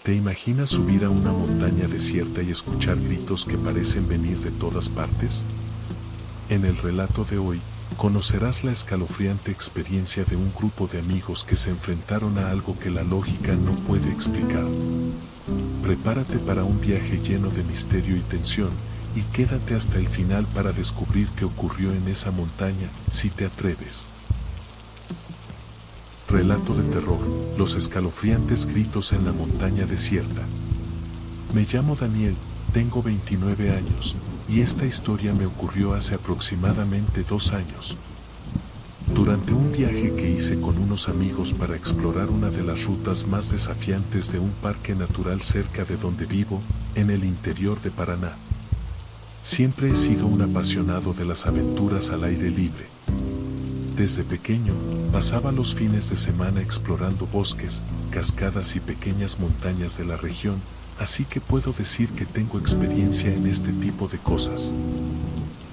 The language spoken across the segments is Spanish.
¿Te imaginas subir a una montaña desierta y escuchar gritos que parecen venir de todas partes? En el relato de hoy, conocerás la escalofriante experiencia de un grupo de amigos que se enfrentaron a algo que la lógica no puede explicar. Prepárate para un viaje lleno de misterio y tensión, y quédate hasta el final para descubrir qué ocurrió en esa montaña, si te atreves. Relato de terror, los escalofriantes gritos en la montaña desierta. Me llamo Daniel, tengo 29 años, y esta historia me ocurrió hace aproximadamente 2 años. Durante un viaje que hice con unos amigos para explorar una de las rutas más desafiantes de un parque natural cerca de donde vivo, en el interior de Paraná. Siempre he sido un apasionado de las aventuras al aire libre. Desde pequeño, pasaba los fines de semana explorando bosques, cascadas y pequeñas montañas de la región, así que puedo decir que tengo experiencia en este tipo de cosas.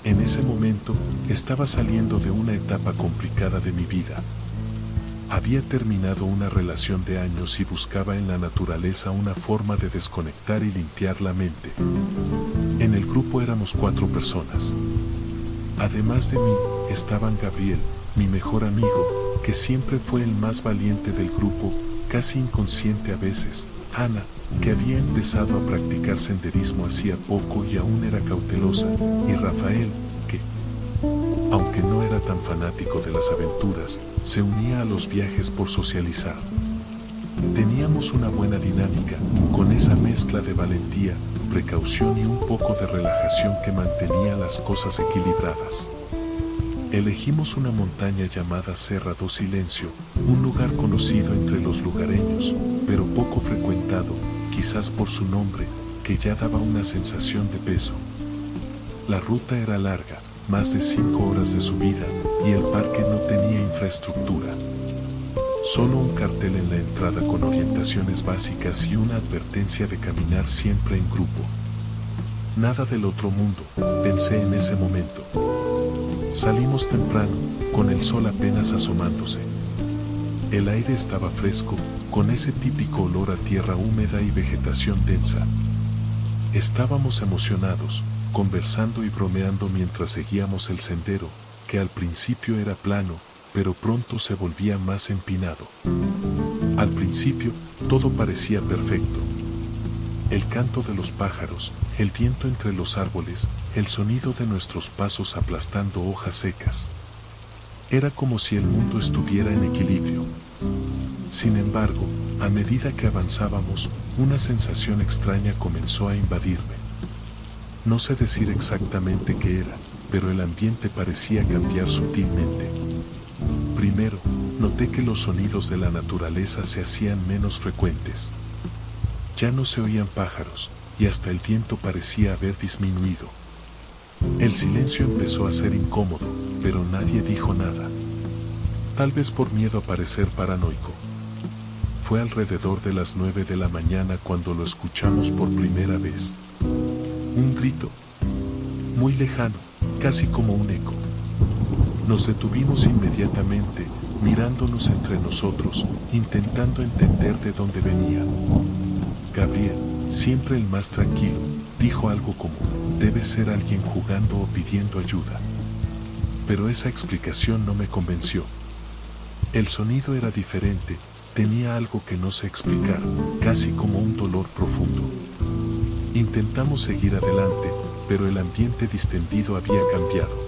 En ese momento, estaba saliendo de una etapa complicada de mi vida. Había terminado una relación de años y buscaba en la naturaleza una forma de desconectar y limpiar la mente. En el grupo éramos 4 personas. Además de mí, estaban Gabriel, mi mejor amigo, que siempre fue el más valiente del grupo, casi inconsciente a veces, Ana, que había empezado a practicar senderismo hacía poco y aún era cautelosa, y Rafael, que, aunque no era tan fanático de las aventuras, se unía a los viajes por socializar. Teníamos una buena dinámica, con esa mezcla de valentía, precaución y un poco de relajación que mantenía las cosas equilibradas. Elegimos una montaña llamada Serra do Silencio, un lugar conocido entre los lugareños, pero poco frecuentado, quizás por su nombre, que ya daba una sensación de peso. La ruta era larga, más de 5 horas de subida, y el parque no tenía infraestructura. Solo un cartel en la entrada con orientaciones básicas y una advertencia de caminar siempre en grupo. Nada del otro mundo, pensé en ese momento. Salimos temprano, con el sol apenas asomándose. El aire estaba fresco, con ese típico olor a tierra húmeda y vegetación densa. Estábamos emocionados, conversando y bromeando mientras seguíamos el sendero, que al principio era plano, pero pronto se volvía más empinado. Al principio, todo parecía perfecto. El canto de los pájaros, el viento entre los árboles, el sonido de nuestros pasos aplastando hojas secas. Era como si el mundo estuviera en equilibrio. Sin embargo, a medida que avanzábamos, una sensación extraña comenzó a invadirme. No sé decir exactamente qué era, pero el ambiente parecía cambiar sutilmente. Primero, noté que los sonidos de la naturaleza se hacían menos frecuentes. Ya no se oían pájaros, y hasta el viento parecía haber disminuido. El silencio empezó a ser incómodo, pero nadie dijo nada. Tal vez por miedo a parecer paranoico. Fue alrededor de las 9 de la mañana cuando lo escuchamos por primera vez. Un grito, muy lejano, casi como un eco. Nos detuvimos inmediatamente, mirándonos entre nosotros, intentando entender de dónde venía. Gabriel, siempre el más tranquilo, dijo algo como, debe ser alguien jugando o pidiendo ayuda. Pero esa explicación no me convenció. El sonido era diferente, tenía algo que no sé explicar, casi como un dolor profundo. Intentamos seguir adelante, pero el ambiente distendido había cambiado.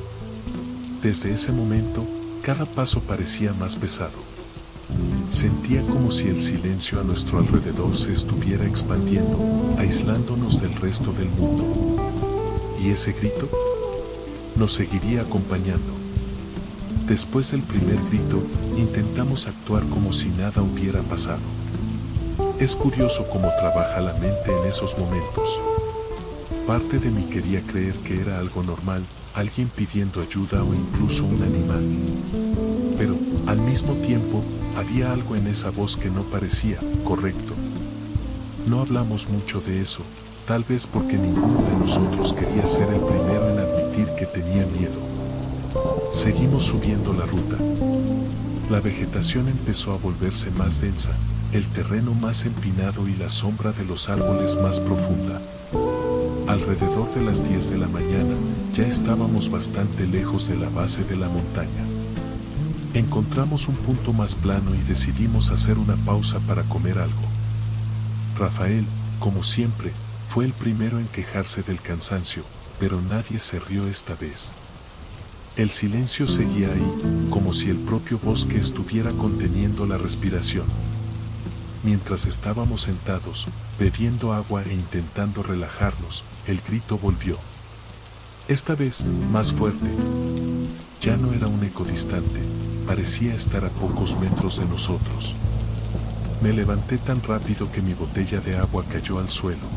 Desde ese momento, cada paso parecía más pesado. Sentía como si el silencio a nuestro alrededor se estuviera expandiendo, aislándonos del resto del mundo. ¿Y ese grito? Nos seguiría acompañando. Después del primer grito, intentamos actuar como si nada hubiera pasado. Es curioso cómo trabaja la mente en esos momentos. Parte de mí quería creer que era algo normal, alguien pidiendo ayuda o incluso un animal. Pero, al mismo tiempo, había algo en esa voz que no parecía correcto. No hablamos mucho de eso, tal vez porque ninguno de nosotros quería ser el primero en admitir que tenía miedo. Seguimos subiendo la ruta. La vegetación empezó a volverse más densa, el terreno más empinado y la sombra de los árboles más profunda. Alrededor de las 10 de la mañana, ya estábamos bastante lejos de la base de la montaña. Encontramos un punto más plano y decidimos hacer una pausa para comer algo. Rafael, como siempre, fue el primero en quejarse del cansancio, pero nadie se rió esta vez. El silencio seguía ahí, como si el propio bosque estuviera conteniendo la respiración. Mientras estábamos sentados, bebiendo agua e intentando relajarnos, el grito volvió. Esta vez, más fuerte. Ya no era un eco distante, parecía estar a pocos metros de nosotros. Me levanté tan rápido que mi botella de agua cayó al suelo.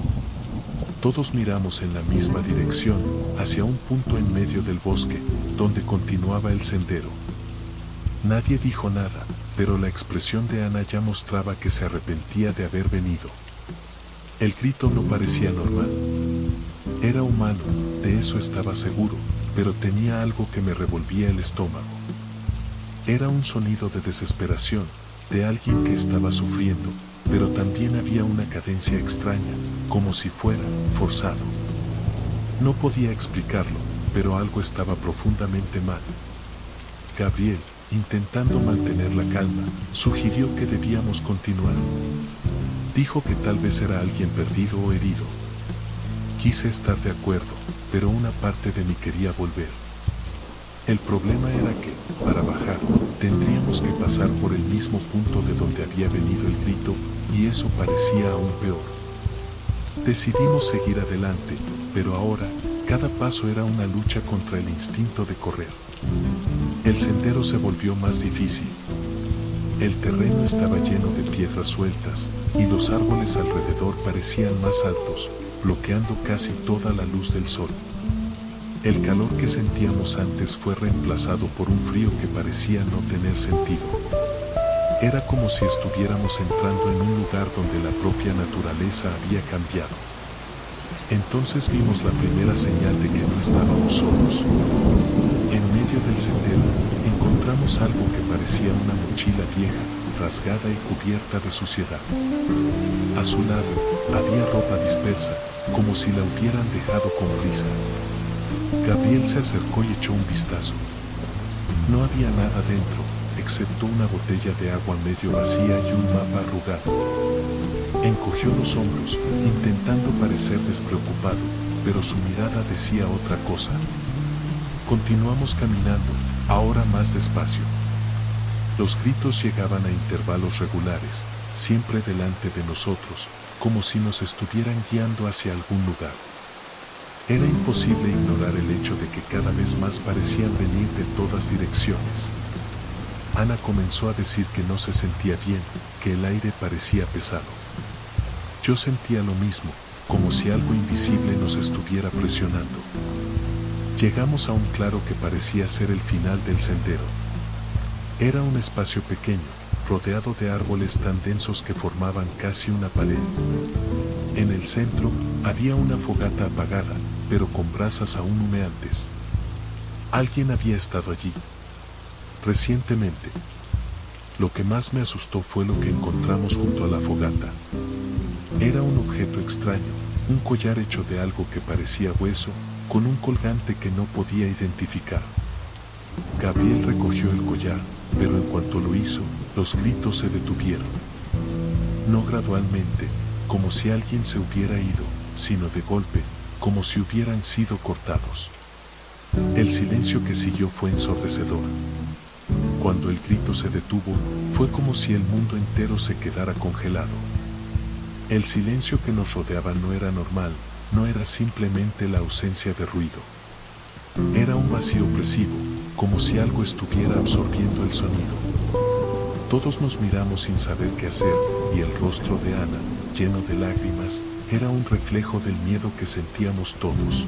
Todos miramos en la misma dirección, hacia un punto en medio del bosque, donde continuaba el sendero. Nadie dijo nada, pero la expresión de Ana ya mostraba que se arrepentía de haber venido. El grito no parecía normal. Era humano, de eso estaba seguro, pero tenía algo que me revolvía el estómago. Era un sonido de desesperación, de alguien que estaba sufriendo, pero también había una cadencia extraña, como si fuera forzado. No podía explicarlo, pero algo estaba profundamente mal. Gabriel, intentando mantener la calma, sugirió que debíamos continuar. Dijo que tal vez era alguien perdido o herido. Quise estar de acuerdo, pero una parte de mí quería volver. El problema era que, para bajar, tendríamos que pasar por el mismo punto de donde había venido el grito, y eso parecía aún peor. Decidimos seguir adelante, pero ahora, cada paso era una lucha contra el instinto de correr. El sendero se volvió más difícil. El terreno estaba lleno de piedras sueltas, y los árboles alrededor parecían más altos, bloqueando casi toda la luz del sol. El calor que sentíamos antes fue reemplazado por un frío que parecía no tener sentido. Era como si estuviéramos entrando en un lugar donde la propia naturaleza había cambiado. Entonces vimos la primera señal de que no estábamos solos. En medio del sendero, encontramos algo que parecía una mochila vieja, rasgada y cubierta de suciedad. A su lado, había ropa dispersa, como si la hubieran dejado con prisa. Gabriel se acercó y echó un vistazo. No había nada dentro, excepto una botella de agua medio vacía y un mapa arrugado. Encogió los hombros, intentando parecer despreocupado, pero su mirada decía otra cosa. Continuamos caminando, ahora más despacio. Los gritos llegaban a intervalos regulares, siempre delante de nosotros, como si nos estuvieran guiando hacia algún lugar. Era imposible ignorar el hecho de que cada vez más parecían venir de todas direcciones. Ana comenzó a decir que no se sentía bien, que el aire parecía pesado. Yo sentía lo mismo, como si algo invisible nos estuviera presionando. Llegamos a un claro que parecía ser el final del sendero. Era un espacio pequeño, rodeado de árboles tan densos que formaban casi una pared. En el centro, había una fogata apagada, pero con brasas aún humeantes. Alguien había estado allí recientemente. Lo que más me asustó fue lo que encontramos junto a la fogata. Era un objeto extraño, un collar hecho de algo que parecía hueso, con un colgante que no podía identificar. Gabriel recogió el collar, pero en cuanto lo hizo, los gritos se detuvieron. No gradualmente, como si alguien se hubiera ido, sino de golpe, como si hubieran sido cortados. El silencio que siguió fue ensordecedor. Cuando el grito se detuvo, fue como si el mundo entero se quedara congelado. El silencio que nos rodeaba no era normal, no era simplemente la ausencia de ruido. Era un vacío opresivo, como si algo estuviera absorbiendo el sonido. Todos nos miramos sin saber qué hacer, y el rostro de Ana, lleno de lágrimas, era un reflejo del miedo que sentíamos todos.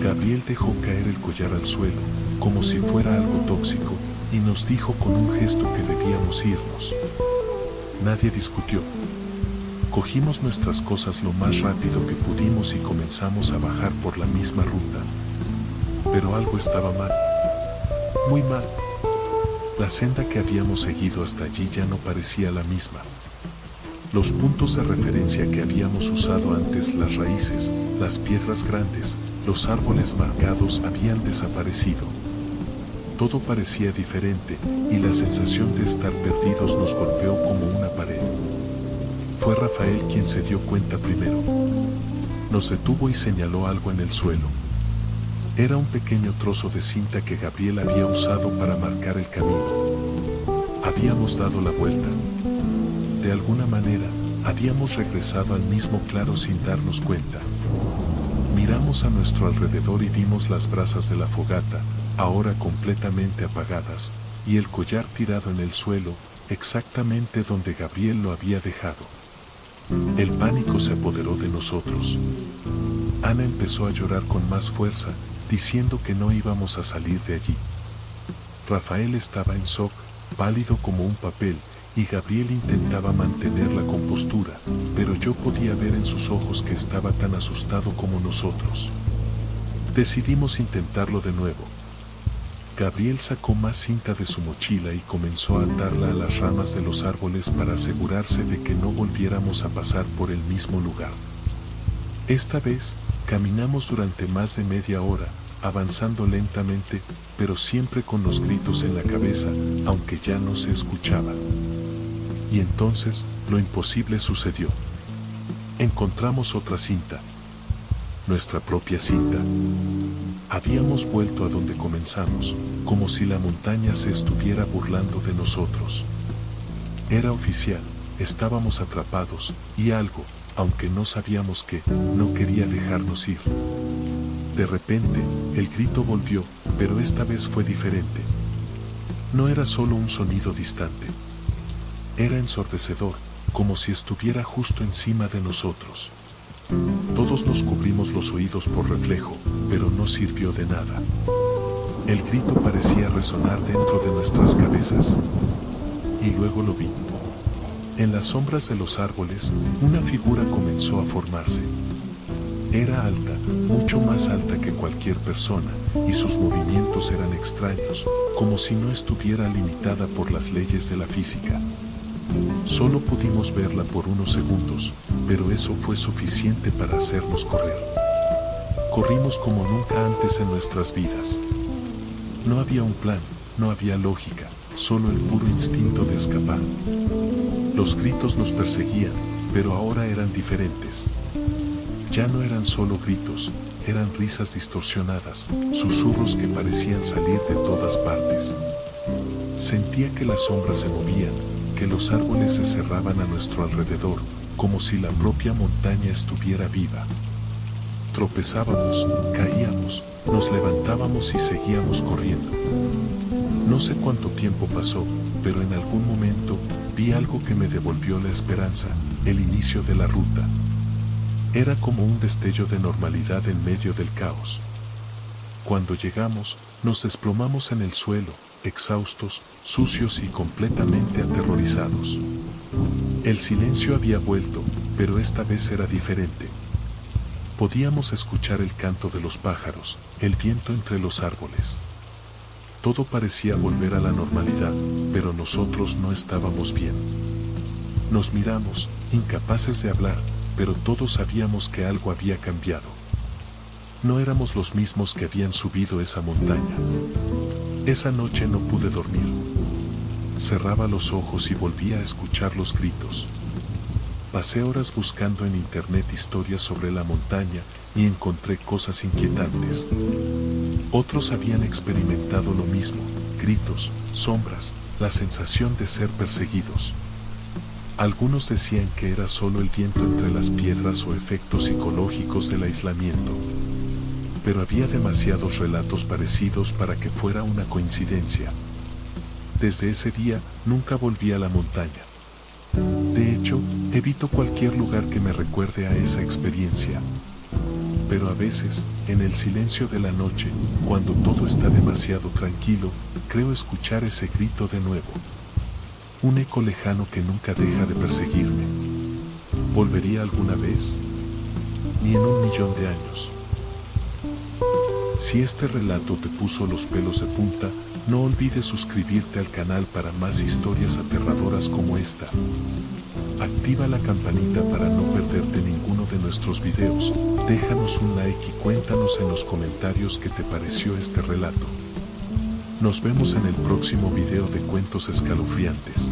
Gabriel dejó caer el collar al suelo, como si fuera algo tóxico, y nos dijo con un gesto que debíamos irnos. Nadie discutió. Cogimos nuestras cosas lo más rápido que pudimos y comenzamos a bajar por la misma ruta. Pero algo estaba mal. Muy mal. La senda que habíamos seguido hasta allí ya no parecía la misma. Los puntos de referencia que habíamos usado antes, las raíces, las piedras grandes, los árboles marcados habían desaparecido. Todo parecía diferente y la sensación de estar perdidos nos golpeó como una pared. Fue Rafael quien se dio cuenta primero. Nos detuvo y señaló algo en el suelo. Era un pequeño trozo de cinta que Gabriel había usado para marcar el camino. Habíamos dado la vuelta. De alguna manera, habíamos regresado al mismo claro sin darnos cuenta. Miramos a nuestro alrededor y vimos las brasas de la fogata, ahora completamente apagadas, y el collar tirado en el suelo, exactamente donde Gabriel lo había dejado. El pánico se apoderó de nosotros. Ana empezó a llorar con más fuerza, diciendo que no íbamos a salir de allí. Rafael estaba en shock, pálido como un papel, y Gabriel intentaba mantener la compostura, pero yo podía ver en sus ojos que estaba tan asustado como nosotros. Decidimos intentarlo de nuevo. Gabriel sacó más cinta de su mochila y comenzó a atarla a las ramas de los árboles para asegurarse de que no volviéramos a pasar por el mismo lugar. Esta vez, caminamos durante más de media hora, avanzando lentamente, pero siempre con los gritos en la cabeza, aunque ya no se escuchaba. Y entonces, lo imposible sucedió. Encontramos otra cinta. Nuestra propia cinta. Habíamos vuelto a donde comenzamos, como si la montaña se estuviera burlando de nosotros. Era oficial, estábamos atrapados, y algo, aunque no sabíamos qué, no quería dejarnos ir. De repente, el grito volvió, pero esta vez fue diferente. No era solo un sonido distante. Era ensordecedor, como si estuviera justo encima de nosotros. Todos nos cubrimos los oídos por reflejo, pero no sirvió de nada. El grito parecía resonar dentro de nuestras cabezas. Y luego lo vi. En las sombras de los árboles, una figura comenzó a formarse. Era alta, mucho más alta que cualquier persona, y sus movimientos eran extraños, como si no estuviera limitada por las leyes de la física. Solo pudimos verla por unos segundos, pero eso fue suficiente para hacernos correr. Corrimos como nunca antes en nuestras vidas. No había un plan, no había lógica, solo el puro instinto de escapar. Los gritos nos perseguían, pero ahora eran diferentes. Ya no eran solo gritos, eran risas distorsionadas, susurros que parecían salir de todas partes. Sentía que las sombras se movían, que los árboles se cerraban a nuestro alrededor, como si la propia montaña estuviera viva. Tropezábamos, caíamos, nos levantábamos y seguíamos corriendo. No sé cuánto tiempo pasó, pero en algún momento vi algo que me devolvió la esperanza, el inicio de la ruta. Era como un destello de normalidad en medio del caos. Cuando llegamos, nos desplomamos en el suelo, exhaustos, sucios y completamente aterrorizados. El silencio había vuelto, pero esta vez era diferente. Podíamos escuchar el canto de los pájaros, el viento entre los árboles. Todo parecía volver a la normalidad, pero nosotros no estábamos bien. Nos miramos, incapaces de hablar, pero todos sabíamos que algo había cambiado. No éramos los mismos que habían subido esa montaña. Esa noche no pude dormir. Cerraba los ojos y volvía a escuchar los gritos. Pasé horas buscando en internet historias sobre la montaña y encontré cosas inquietantes. Otros habían experimentado lo mismo, gritos, sombras, la sensación de ser perseguidos. Algunos decían que era solo el viento entre las piedras o efectos psicológicos del aislamiento. Pero había demasiados relatos parecidos para que fuera una coincidencia. Desde ese día, nunca volví a la montaña. De hecho, evito cualquier lugar que me recuerde a esa experiencia. Pero a veces, en el silencio de la noche, cuando todo está demasiado tranquilo, creo escuchar ese grito de nuevo. Un eco lejano que nunca deja de perseguirme. ¿Volvería alguna vez? Ni en 1.000.000 de años. Si este relato te puso los pelos de punta, no olvides suscribirte al canal para más historias aterradoras como esta. Activa la campanita para no perderte ninguno de nuestros videos. Déjanos un like y cuéntanos en los comentarios qué te pareció este relato. Nos vemos en el próximo video de Cuentos Escalofriantes.